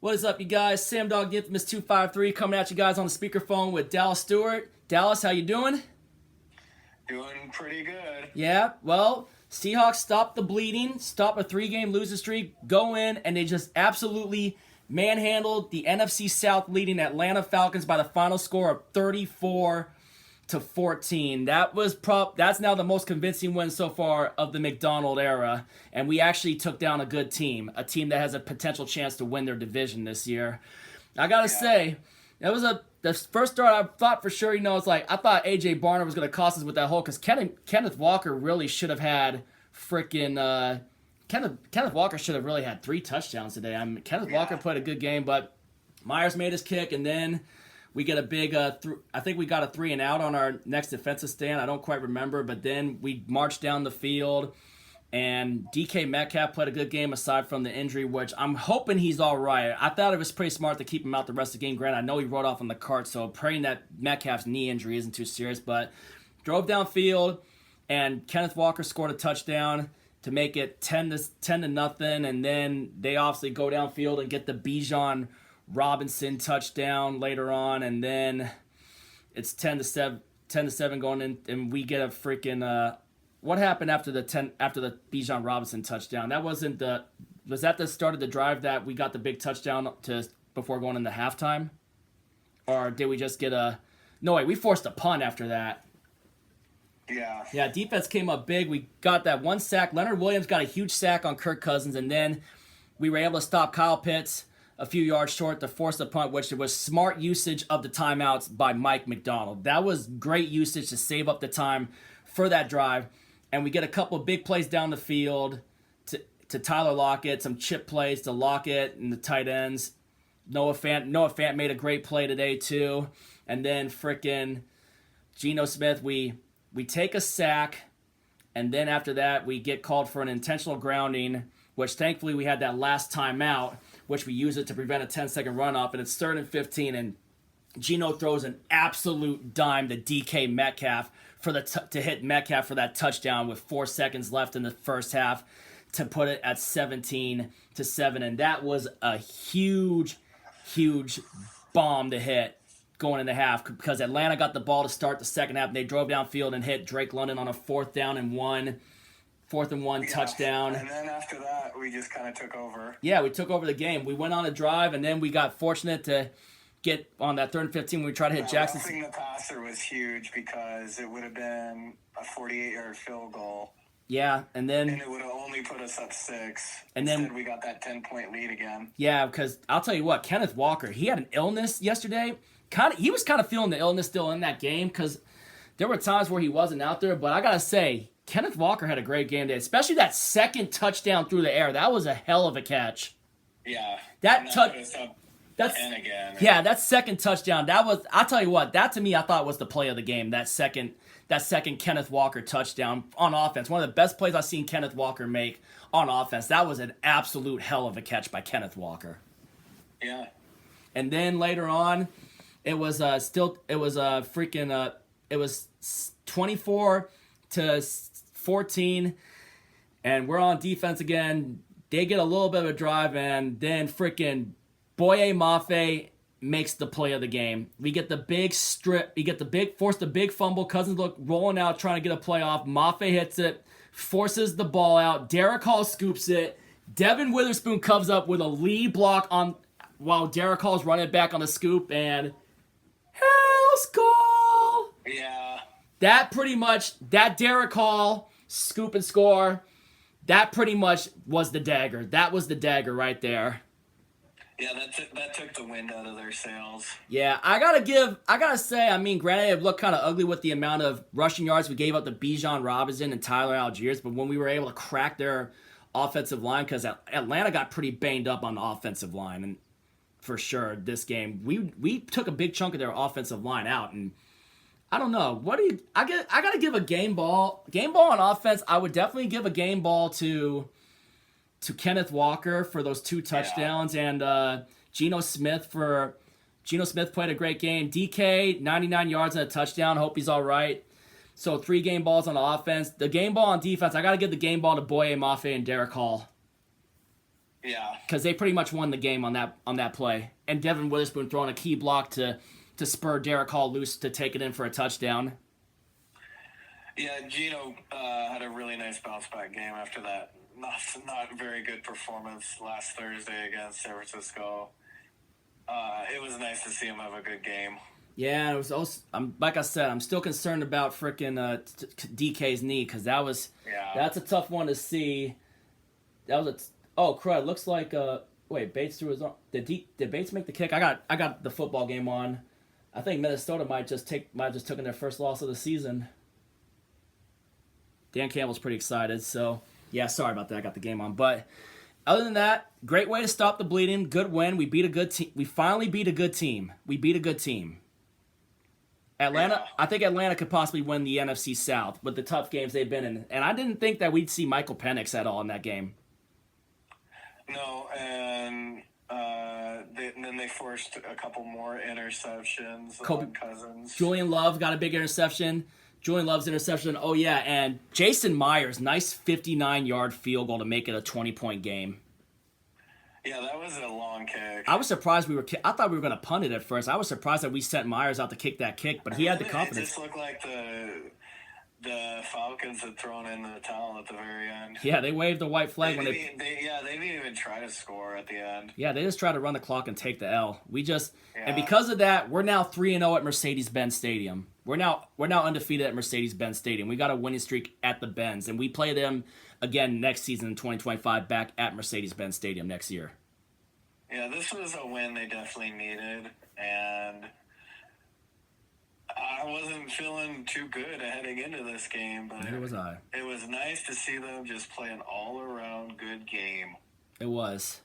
What is up, you guys? Sam Dog the Infamous 253 coming at you guys on the speakerphone with Dallas Stewart. Dallas, how you doing? Doing pretty good. Yeah, well, Seahawks stopped the bleeding, stopped a three-game losing streak, go in, and they just absolutely manhandled the NFC South leading Atlanta Falcons by the final score of 34-14. That's now the most convincing win so far of the McDonald era, and we actually took down a good team, a team that has a potential chance to win their division this year. I gotta say, that was the first start. I thought for sure, it's like I thought AJ Barner was gonna cost us with that hole because Kenneth Walker really should have had freaking Kenneth Walker should have really had 3 touchdowns today. Kenneth Walker played a good game, but Myers made his kick, and then we get a big, I think we got a 3 and out on our next defensive stand. I don't quite remember, but then we marched down the field, and DK Metcalf played a good game aside from the injury, which I'm hoping he's all right. I thought it was pretty smart to keep him out the rest of the game. Granted, I know he rode off on the cart, so praying that Metcalf's knee injury isn't too serious, but drove downfield, and Kenneth Walker scored a touchdown to make it 10 to nothing, and then they obviously go downfield and get the Bijan Robinson touchdown later on, and then it's 10-7 going in, and we get a freaking what happened after the Bijan Robinson touchdown? Was that the start of the drive that we got the big touchdown to before going into halftime, or did we just get we forced a punt after that? Yeah, defense came up big. We got that 1 sack. Leonard Williams got a huge sack on Kirk Cousins, and then we were able to stop Kyle Pitts a few yards short to force the punt, which was smart usage of the timeouts by Mike McDonald. That was great usage to save up the time for that drive. And we get a couple of big plays down the field to Tyler Lockett, some chip plays to Lockett and the tight ends. Noah Fant made a great play today too. And then frickin' Geno Smith, we take a sack, and then after that we get called for an intentional grounding, which thankfully we had that last timeout, which we use it to prevent a 10-second runoff, and it's 3rd and 15, and Geno throws an absolute dime to DK Metcalf to hit Metcalf for that touchdown with 4 seconds left in the first half to put it at 17-7, and that was a huge bomb to hit going into half because Atlanta got the ball to start the second half, and they drove downfield and hit Drake London on a 4th and 1 touchdown. And then after that, we just kind of took over. Yeah, we took over the game. We went on a drive, and then we got fortunate to get on that 3rd and 15 when we tried to hit Jackson. Roughing the passer was huge because it would have been a 48-yard field goal. Yeah, and it would have only put us up 6. And Instead, then we got that 10-point lead again. Yeah, because I'll tell you what, Kenneth Walker, he had an illness yesterday. He was kind of feeling the illness still in that game because there were times where he wasn't out there. But I gotta say, Kenneth Walker had a great game today, especially that second touchdown through the air. That was a hell of a catch. Yeah, that second touchdown. I'll tell you what, that to me I thought was the play of the game. That second Kenneth Walker touchdown on offense. One of the best plays I've seen Kenneth Walker make on offense. That was an absolute hell of a catch by Kenneth Walker. Yeah. And then later on, it was 24-14, and we're on defense again. They get a little bit of a drive, and then freaking Boye Mafe makes the play of the game. We get the big strip. Force the big fumble. Cousins look rolling out, trying to get a play off. Mafe hits it, forces the ball out. Derek Hall scoops it. Devin Witherspoon comes up with a lead block while Derek Hall's running back on the scoop, and house call. Yeah. That Derek Hall scoop and score, that pretty much was the dagger. That was the dagger right there. Yeah, that took the wind out of their sails. Yeah, I gotta say, granted it looked kind of ugly with the amount of rushing yards we gave up to Bijan Robinson and Tyler Algiers, but when we were able to crack their offensive line, because Atlanta got pretty banged up on the offensive line, and for sure this game we took a big chunk of their offensive line out, and I don't know. I gotta give a game ball on offense. I would definitely give a game ball to Kenneth Walker for those 2 touchdowns, and Geno Smith played a great game. DK 99 yards and a touchdown. Hope he's all right. So 3 game balls on offense. The game ball on defense, I gotta give the game ball to Boye Mafe and Derek Hall. Yeah. Because they pretty much won the game on that play. And Devin Witherspoon throwing a key block to spur Derek Hall loose to take it in for a touchdown. Yeah, Gino had a really nice bounce back game after that not very good performance last Thursday against San Francisco. It was nice to see him have a good game. Yeah, it was also, like I said, I'm still concerned about frickin' DK's knee because that's a tough one to see. That was crud. Looks like Bates threw his arm. Did Bates make the kick? I got the football game on. I think Minnesota might have just taken their first loss of the season. Dan Campbell's pretty excited, so yeah, sorry about that. I got the game on, but other than that, great way to stop the bleeding. Good win. We beat a good team. We finally beat a good team. Atlanta, Yeah. I think Atlanta could possibly win the NFC South with the tough games they've been in, and I didn't think that we'd see Michael Penix at all in that game. No, and then they forced a couple more interceptions on Cousins. Julian Love got a big interception. Julian Love's interception. Oh, yeah, and Jason Myers, nice 59-yard field goal to make it a 20-point game. Yeah, that was a long kick. I was surprised I thought we were going to punt it at first. I was surprised that we sent Myers out to kick that kick, but he had the confidence. It just looked like the Falcons had thrown in the towel at the very end. Yeah, they waved the white flag they didn't even try to score at the end. Yeah, they just tried to run the clock and take the L. And because of that, we're now 3-0 at Mercedes-Benz Stadium. We're now undefeated at Mercedes-Benz Stadium. We got a winning streak at the Benz, and we play them again next season in 2025 back at Mercedes-Benz Stadium next year. Yeah, this was a win they definitely needed, and I wasn't feeling too good heading into this game, but Neither was I. It was nice to see them just play an all-around good game. It was.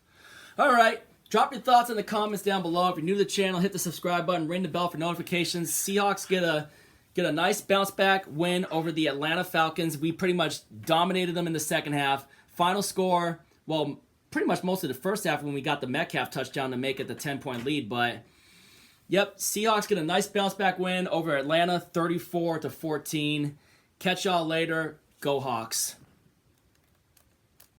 All right. Drop your thoughts in the comments down below. If you're new to the channel, hit the subscribe button, ring the bell for notifications. Seahawks get a nice bounce back win over the Atlanta Falcons. We pretty much dominated them in the second half. Final score, well, pretty much most of the first half when we got the Metcalf touchdown to make it the 10-point lead, but yep, Seahawks get a nice bounce back win over Atlanta, 34-14. Catch y'all later. Go Hawks.